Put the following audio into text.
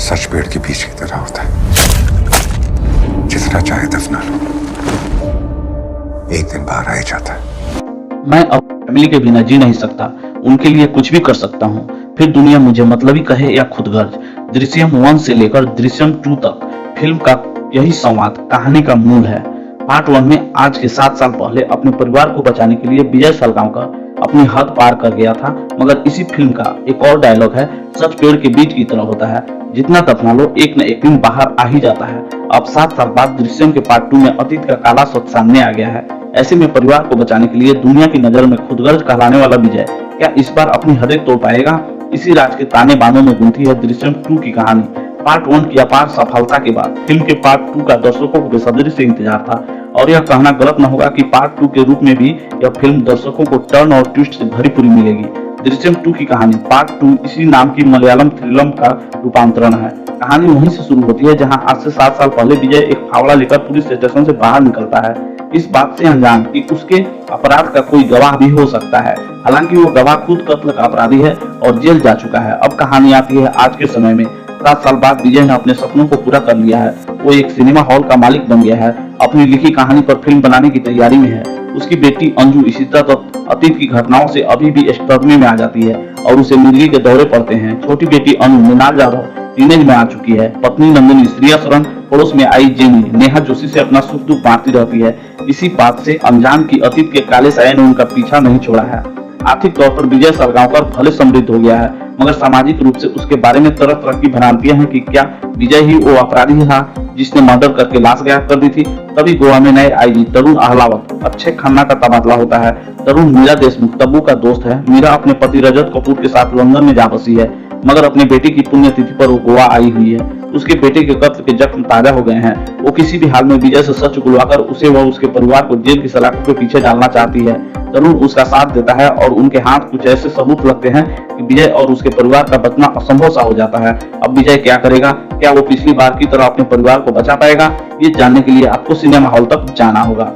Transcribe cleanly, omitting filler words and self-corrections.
सच पेड़ के बीज की तरह होता है, जितना चाहे दफना लो, एक दिन बाहर आ ही जाता है। मैं अब फैमिली के बिना जी नहीं सकता, उनके लिए कुछ भी कर सकता हूँ, फिर दुनिया मुझे मतलबी कहे या खुदगर्ज। दृश्यम 1 से लेकर दृश्यम 2 तक फिल्म का यही संवाद कहानी का मूल है। पार्ट 1 में आज के 7 साल पहले अपने परिवार को बचाने के लिए विजय सलगांवकर अपनी हद पार कर गया था, मगर इसी फिल्म का एक और डायलॉग है, सच पेड़ के बीज की तरह होता है, जितना दफना लो एक न एक दिन बाहर आ ही जाता है। अब 7 साल बाद दृश्यम के पार्ट 2 में अतीत का काला सच सामने आ गया है। ऐसे में परिवार को बचाने के लिए दुनिया की नजर में खुदगर्ज कहलाने वाला विजय क्या इस बार अपनी हदें तोड़ पाएगा? इसी राज के ताने बानों में गुंथी है दृश्यम 2 की कहानी। पार्ट 1 की अपार सफलता के बाद फिल्म के पार्ट 2 का दर्शकों को बेसब्री से इंतजार था, और यह कहना गलत न होगा कि पार्ट 2 के रूप में भी यह फिल्म दर्शकों को टर्न और ट्विस्ट से भरी पूरी मिलेगी। दृश्यम 2 की कहानी पार्ट 2 इसी नाम की मलयालम थ्रिलर का रूपांतरण है। कहानी वहीं से शुरू होती है जहां आज से 7 साल पहले विजय एक फावड़ा लेकर पुलिस स्टेशन से बाहर निकलता है, इस बात से अनजान कि उसके अपराध का कोई गवाह भी हो सकता है। हालांकि वो गवाह खुद कत्ल का अपराधी है और जेल जा चुका है। अब कहानी आती है आज के समय में। 7 साल बाद विजय ने अपने सपनों को पूरा कर लिया है, वो एक सिनेमा हॉल का मालिक बन गया है, अपनी लिखी कहानी पर फिल्म बनाने की तैयारी में है। उसकी बेटी अंजू इशिता दत्त अतीत की घटनाओं से अभी भी सदमे में आ जाती है और उसे मिर्गी के दौरे पड़ते हैं। छोटी बेटी अनु मृणाल जाधव टीनेज में आ चुकी है। पत्नी नंदिनी श्रेया सरन पड़ोस में आई जेनी नेहा जोशी से अपना सुख दुख बांटती रहती है। इसी बात से अनजान की अतीत के काले साये ने उनका पीछा नहीं छोड़ा है। आर्थिक तौर पर विजय सलगांवकर भले समृद्ध हो गया है, मगर सामाजिक रूप से उसके बारे में तरह तरह की भ्रांतियां हैं कि क्या विजय ही वो अपराधी था जिसने मर्डर करके लाश गायब कर दी थी। तभी गोवा में नए आईजी तरुण अहलावत अक्षय खन्ना का तबादला होता है। तरुण मीरा देशमुख तब्बू का दोस्त है। मीरा अपने पति रजत कपूर के साथ लंदन में जा बसी है, मगर अपनी बेटी की पुण्यतिथि पर वो गोवा आई हुई है। उसके बेटे के कत्ल के जख्म ताजा हो गए हैं। वो किसी भी हाल में विजय से सच उगलवाकर उसे व उसके परिवार को जेल की सलाखों के पीछे डालना चाहती है। तरुण उसका साथ देता है और उनके हाथ कुछ ऐसे सबूत लगते हैं कि विजय और उसके परिवार का बचना असंभव सा हो जाता है। अब विजय क्या करेगा? क्या वो पिछली बार की तरह अपने परिवार को बचा पाएगा? ये जानने के लिए आपको सिनेमा हॉल तक जाना होगा।